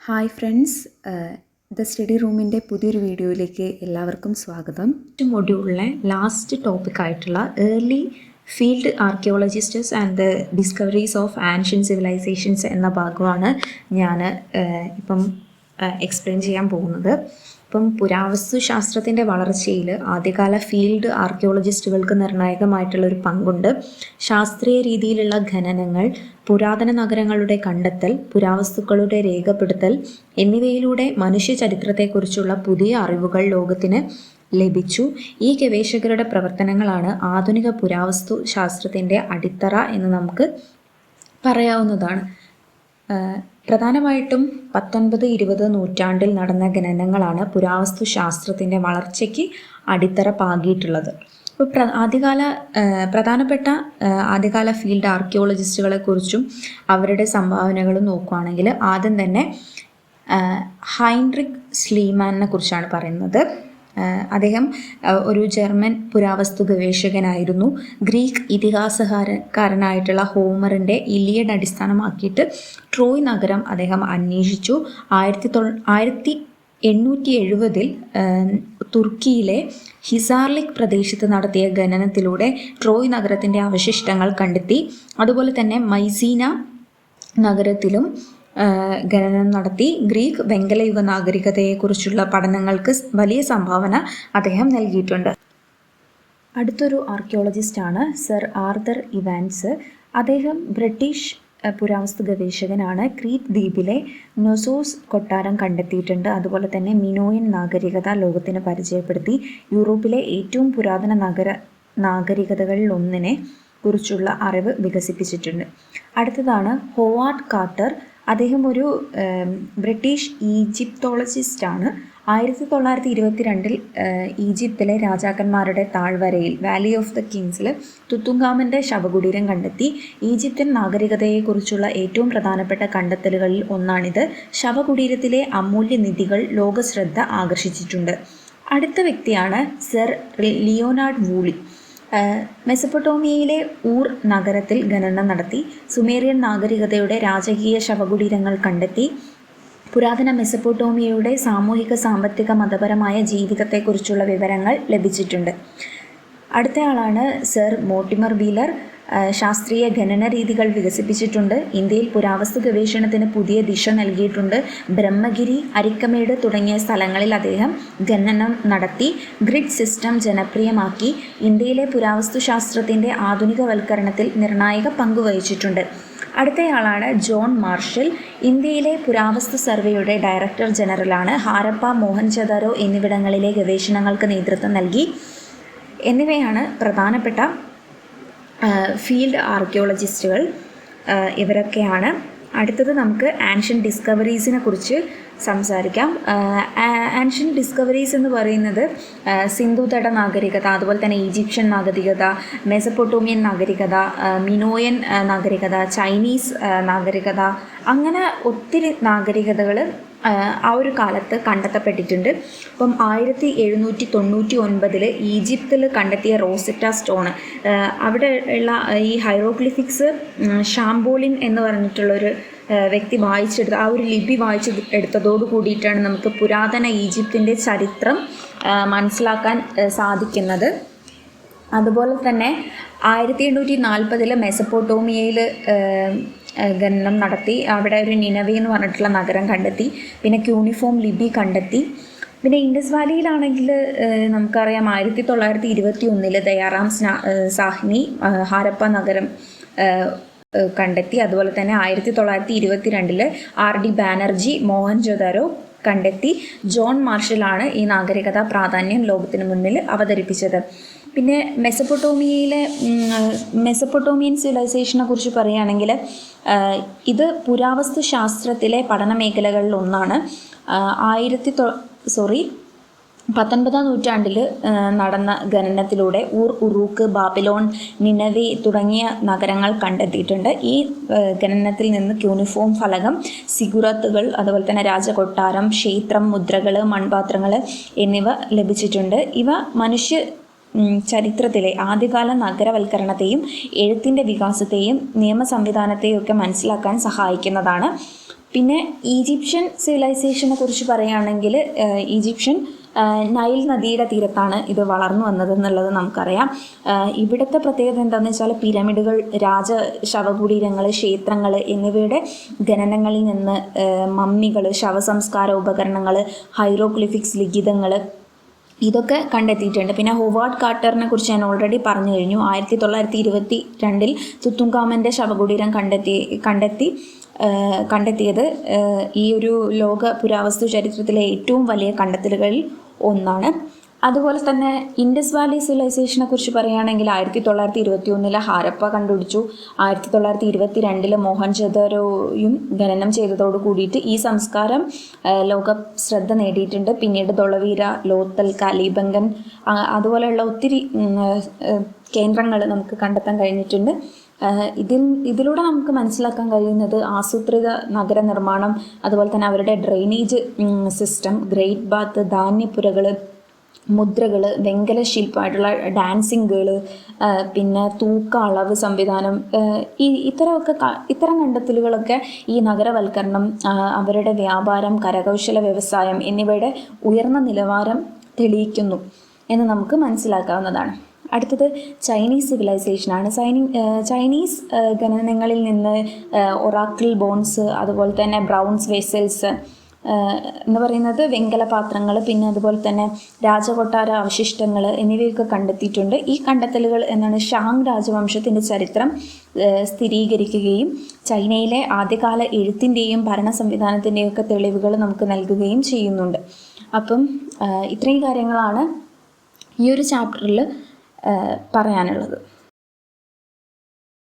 Hi friends, the study റൂമിൻ്റെ പുതിയൊരു വീഡിയോയിലേക്ക് എല്ലാവർക്കും സ്വാഗതം. മൊഡ്യൂളിലെ ലാസ്റ്റ് ടോപ്പിക്കായിട്ടുള്ള early field archaeologists and the discoveries of ancient civilisations എന്ന ഭാഗമാണ് ഞാൻ ഇപ്പം എക്സ്പ്ലെയിൻ ചെയ്യാൻ പോകുന്നത്. ഇപ്പം പുരാവസ്തു ശാസ്ത്രത്തിൻ്റെ വളർച്ചയിൽ ആദ്യകാല ഫീൽഡ് ആർക്കിയോളജിസ്റ്റുകൾക്ക് നിർണായകമായിട്ടുള്ളൊരു പങ്കുണ്ട്. ശാസ്ത്രീയ രീതിയിലുള്ള ഖനനങ്ങൾ, പുരാതന നഗരങ്ങളുടെ കണ്ടെത്തൽ, പുരാവസ്തുക്കളുടെ രേഖപ്പെടുത്തൽ എന്നിവയിലൂടെ മനുഷ്യ ചരിത്രത്തെക്കുറിച്ചുള്ള പുതിയ അറിവുകൾ ലോകത്തിന് ലഭിച്ചു. ഈ ഗവേഷകരുടെ പ്രവർത്തനങ്ങളാണ് ആധുനിക പുരാവസ്തു ശാസ്ത്രത്തിൻ്റെ അടിത്തറ എന്ന് നമുക്ക് പറയാവുന്നതാണ്. പ്രധാനമായിട്ടും 19-20 നൂറ്റാണ്ടിൽ നടന്ന ഖനനങ്ങളാണ് പുരാവസ്തു ശാസ്ത്രത്തിൻ്റെ വളർച്ചയ്ക്ക് അടിത്തറ പാകിയിട്ടുള്ളത്. ഇപ്പോൾ പ്രധാനപ്പെട്ട ആദ്യകാല ഫീൽഡ് ആർക്കിയോളജിസ്റ്റുകളെക്കുറിച്ചും അവരുടെ സംഭാവനകളും നോക്കുകയാണെങ്കിൽ ആദ്യം തന്നെ ഹൈൻറിക് സ്ലീമാനെ കുറിച്ചാണ് പറയുന്നത്. അദ്ദേഹം ഒരു ജർമ്മൻ പുരാവസ്തു ഗവേഷകനായിരുന്നു. ഗ്രീക്ക് ഇതിഹാസകാരനായിട്ടുള്ള ഹോമറിൻ്റെ ഇലിയഡ് അടിസ്ഥാനമാക്കിയിട്ട് ട്രോയ് നഗരം അദ്ദേഹം അന്വേഷിച്ചു. 1870 തുർക്കിയിലെ ഹിസാർലിക് പ്രദേശത്ത് നടത്തിയ ഖനനത്തിലൂടെ ട്രോയ് നഗരത്തിൻ്റെ അവശിഷ്ടങ്ങൾ കണ്ടെത്തി. അതുപോലെ തന്നെ മൈസീന നഗരത്തിലും ഖനനം നടത്തി. ഗ്രീക്ക് വെങ്കലയുഗ നാഗരികതയെക്കുറിച്ചുള്ള പഠനങ്ങൾക്ക് വലിയ സംഭാവന അദ്ദേഹം നൽകിയിട്ടുണ്ട്. അടുത്തൊരു ആർക്കിയോളജിസ്റ്റാണ് സർ ആർതർ ഇവാൻസ്. അദ്ദേഹം ബ്രിട്ടീഷ് പുരാവസ്തു ഗവേഷകനാണ്. ക്രീറ്റ് ദ്വീപിലെ നൊസോസ് കൊട്ടാരം കണ്ടെത്തിയിട്ടുണ്ട്. അതുപോലെ തന്നെ മിനോയൻ നാഗരികത ലോകത്തിന് പരിചയപ്പെടുത്തി. യൂറോപ്പിലെ ഏറ്റവും പുരാതന നാഗരികതകളിൽ ഒന്നിനെ കുറിച്ചുള്ള അറിവ് വികസിപ്പിച്ചിട്ടുണ്ട്. അടുത്തതാണ് ഹോവാർഡ് കാർട്ടർ. അദ്ദേഹം ഒരു ബ്രിട്ടീഷ് ഈജിപ്തോളജിസ്റ്റാണ്. 1922 ഈജിപ്തിലെ രാജാക്കന്മാരുടെ താഴ്വരയിൽ വാലി ഓഫ് ദ കിങ്സിൽ തുത്തുങ്കാമൻ്റെ ശവകുടീരം കണ്ടെത്തി. ഈജിപ്ഷ്യൻ നാഗരികതയെക്കുറിച്ചുള്ള ഏറ്റവും പ്രധാനപ്പെട്ട കണ്ടെത്തലുകളിൽ ഒന്നാണിത്. ശവകുടീരത്തിലെ അമൂല്യ നിധികൾ ലോകശ്രദ്ധ ആകർഷിച്ചിട്ടുണ്ട്. അടുത്ത വ്യക്തിയാണ് സർ ലിയോനാർഡ് വൂളി. മെസപ്പൊട്ടോമിയയിലെ ഊർ നഗരത്തിൽ ഖനനം നടത്തി. സുമേറിയൻ നാഗരികതയുടെ രാജകീയ ശവകുടീരങ്ങൾ കണ്ടെത്തി. പുരാതന മെസപ്പൊട്ടോമിയയുടെ സാമൂഹിക, സാമ്പത്തിക, മതപരമായ ജീവിതത്തെക്കുറിച്ചുള്ള വിവരങ്ങൾ ലഭിച്ചിട്ടുണ്ട്. അടുത്തയാളാണ് സർ മോർട്ടിമർ വീലർ. ശാസ്ത്രീയ ഖനന രീതികൾ വികസിപ്പിച്ചിട്ടുണ്ട്. ഇന്ത്യയിൽ പുരാവസ്തു ഗവേഷണത്തിന് പുതിയ ദിശ നൽകിയിട്ടുണ്ട്. ബ്രഹ്മഗിരി, അരിക്കമേട് തുടങ്ങിയ സ്ഥലങ്ങളിൽ അദ്ദേഹം ഖനനം നടത്തി. ഗ്രിഡ് സിസ്റ്റം ജനപ്രിയമാക്കി. ഇന്ത്യയിലെ പുരാവസ്തു ശാസ്ത്രത്തിൻ്റെ ആധുനികവൽക്കരണത്തിൽ നിർണായക പങ്ക് വഹിച്ചിട്ടുണ്ട്. അടുത്തയാളാണ് ജോൺ മാർഷൽ. ഇന്ത്യയിലെ പുരാവസ്തു സർവേയുടെ ഡയറക്ടർ ജനറലാണ്. ഹാരപ്പ, മോഹൻജദാരോ എന്നിവിടങ്ങളിലെ ഗവേഷണങ്ങൾക്ക് നേതൃത്വം നൽകി. എന്നിവയാണ് പ്രധാനപ്പെട്ട ഫീൽഡ് ആർക്കിയോളജിസ്റ്റുകൾ. ഇവരൊക്കെയാണ്. അടുത്തത് നമുക്ക് ആൻഷ്യൻ ഡിസ്കവറീസിനെ കുറിച്ച് സംസാരിക്കാം. ആൻഷ്യൻ ഡിസ്കവറീസ് എന്ന് പറയുന്നത് സിന്ധുതട നാഗരികത, അതുപോലെ തന്നെ ഈജിപ്ഷ്യൻ നാഗരികത, മെസപ്പൊട്ടോമിയൻ നാഗരികത, മിനോയൻ നാഗരികത, ചൈനീസ് നാഗരികത, അങ്ങനെ ഒത്തിരി നാഗരികതകൾ ആ ഒരു കാലത്ത് കണ്ടെത്തപ്പെട്ടിട്ടുണ്ട്. അപ്പം 1799 ഈജിപ്തിൽ കണ്ടെത്തിയ റോസെറ്റ സ്റ്റോണ്, അവിടെ ഉള്ള ഈ ഹൈറോഗ്ലിഫിക്സ് ഷാംബോളിൻ എന്ന് പറഞ്ഞിട്ടുള്ളൊരു വ്യക്തി വായിച്ചെടുത്ത ആ ഒരു ലിപി എടുത്തതോട് കൂടിയിട്ടാണ് നമുക്ക് പുരാതന ഈജിപ്തിൻ്റെ ചരിത്രം മനസ്സിലാക്കാൻ സാധിക്കുന്നത്. അതുപോലെ തന്നെ 1840 മെസപ്പൊട്ടോമിയയിൽ ഖനനം നടത്തി. അവിടെ ഒരു നിനവെ എന്ന് പറഞ്ഞിട്ടുള്ള നഗരം കണ്ടെത്തി. പിന്നെ ക്യൂണിഫോം ലിപി കണ്ടെത്തി. പിന്നെ ഇൻഡസ് വാലിയിലാണെങ്കിൽ നമുക്കറിയാം 1921 ദയാറാം സാഹ്നി ഹാരപ്പ നഗരം കണ്ടെത്തി. അതുപോലെ തന്നെ 1922 RD ബാനർജി മോഹൻജൊദാരോ കണ്ടെത്തി. ജോൺ മാർഷലാണ് ഈ നാഗരികത പ്രാധാന്യം ലോകത്തിന് മുന്നിൽ അവതരിപ്പിച്ചത്. പിന്നെ മെസപ്പൊട്ടോമിയൻ സിവിലൈസേഷനെ കുറിച്ച് പറയുകയാണെങ്കിൽ ഇത് പുരാവസ്തു ശാസ്ത്രത്തിലെ പഠന മേഖലകളിൽ ഒന്നാണ്. 19-ാം നൂറ്റാണ്ടിൽ നടന്ന ഖനനത്തിലൂടെ ഉറൂക്ക്, ബാബിലോൺ, നിനവെ തുടങ്ങിയ നഗരങ്ങൾ കണ്ടെത്തിയിട്ടുണ്ട്. ഈ ഖനനത്തിൽ നിന്ന് ക്യൂണിഫോം ഫലകം, സിഗുറത്തുകൾ, അതുപോലെ തന്നെ രാജകൊട്ടാരം, ക്ഷേത്രം, മുദ്രകൾ, മൺപാത്രങ്ങൾ എന്നിവ ലഭിച്ചിട്ടുണ്ട്. ഇവ മനുഷ്യ ചരിത്രത്തിലെ ആദ്യകാല നഗരവൽക്കരണത്തെയും എഴുത്തിൻ്റെ വികാസത്തെയും നിയമ സംവിധാനത്തെയും ഒക്കെ മനസ്സിലാക്കാൻ സഹായിക്കുന്നതാണ്. പിന്നെ ഈജിപ്ഷ്യൻ സിവിലൈസേഷനെ കുറിച്ച് പറയുകയാണെങ്കിൽ ഈജിപ്ഷ്യൻ നൈൽ നദിയുടെ തീരത്താണ് ഇത് വളർന്നു വന്നതെന്നുള്ളത് നമുക്കറിയാം. ഇവിടുത്തെ പ്രത്യേകത എന്താണെന്ന് വെച്ചാൽ പിരമിഡുകൾ, ശവകുടീരങ്ങൾ, ക്ഷേത്രങ്ങൾ എന്നിവയുടെ ഖനനങ്ങളിൽ നിന്ന് മമ്മികൾ, ശവസംസ്കാര ഉപകരണങ്ങൾ, ഹൈറോഗ്ലിഫിക്സ് ലിഖിതങ്ങൾ ഇതൊക്കെ കണ്ടെത്തിയിട്ടുണ്ട്. പിന്നെ ഹോവാർഡ് കാർട്ടറിനെ കുറിച്ച് ഞാൻ ഓൾറെഡി പറഞ്ഞു കഴിഞ്ഞു. 1922 തുത്തുൻഖാമൻ്റെ ശവകുടീരം കണ്ടെത്തിയത് ഈ ഒരു ലോക പുരാവസ്തു ചരിത്രത്തിലെ ഏറ്റവും വലിയ കണ്ടെത്തലുകളിൽ ഒന്നാണ്. അതുപോലെ തന്നെ ഇൻഡസ് വാലി സിവിലൈസേഷനെ കുറിച്ച് പറയുകയാണെങ്കിൽ 1921 ഹാരപ്പ കണ്ടുപിടിച്ചു. 1922 മോഹൻജദാരോയും ഖനനം ചെയ്തതോട് കൂടിയിട്ട് ഈ സംസ്കാരം ലോക ശ്രദ്ധ നേടിയിട്ടുണ്ട്. പിന്നീട് ധൊളവീര, ലോത്തൽ, കാലിബംഗൻ അതുപോലെയുള്ള ഒത്തിരി കേന്ദ്രങ്ങൾ നമുക്ക് കണ്ടെത്താൻ കഴിഞ്ഞിട്ടുണ്ട്. ഇതിലൂടെ നമുക്ക് മനസ്സിലാക്കാൻ കഴിയുന്നത് ആസൂത്രിത നഗര നിർമ്മാണം, അതുപോലെ തന്നെ അവരുടെ ഡ്രെയിനേജ് സിസ്റ്റം, ഗ്രേറ്റ് ബാത്ത്, ധാന്യപ്പുരകൾ, മുദ്രകൾ, വെങ്കല ശില്പമായിട്ടുള്ള ഡാൻസിങ്ങുകൾ, പിന്നെ തൂക്ക അളവ് സംവിധാനം, ഇത്തരം കണ്ടെത്തലുകളൊക്കെ ഈ നഗരവൽക്കരണം, അവരുടെ വ്യാപാരം, കരകൗശല വ്യവസായം എന്നിവയുടെ ഉയർന്ന നിലവാരം തെളിയിക്കുന്നു എന്ന് നമുക്ക് മനസ്സിലാക്കാവുന്നതാണ്. അടുത്തത് ചൈനീസ് സിവിലൈസേഷനാണ്. ചൈനീസ് ഖനനങ്ങളിൽ നിന്ന് ഒറാക്കിൾ ബോൺസ്, അതുപോലെ തന്നെ ബ്രൗൺസ് വെസൽസ് എന്ന് പറയുന്നത് വെങ്കല പാത്രങ്ങൾ, പിന്നെ അതുപോലെ തന്നെ രാജകൊട്ടാര അവശിഷ്ടങ്ങൾ എന്നിവയൊക്കെ കണ്ടെത്തിയിട്ടുണ്ട്. ഈ കണ്ടെത്തലുകൾ എന്നാണ് ഷാങ് രാജവംശത്തിൻ്റെ ചരിത്രം സ്ഥിരീകരിക്കുകയും ചൈനയിലെ ആദ്യകാല എഴുത്തിൻ്റെയും ഭരണ സംവിധാനത്തിൻ്റെയും ഒക്കെ തെളിവുകൾ നമുക്ക് നൽകുകയും ചെയ്യുന്നുണ്ട്. അപ്പം ഇത്രയും കാര്യങ്ങളാണ് ഈ ഒരു ചാപ്റ്ററിൽ പറയാനുള്ളത്.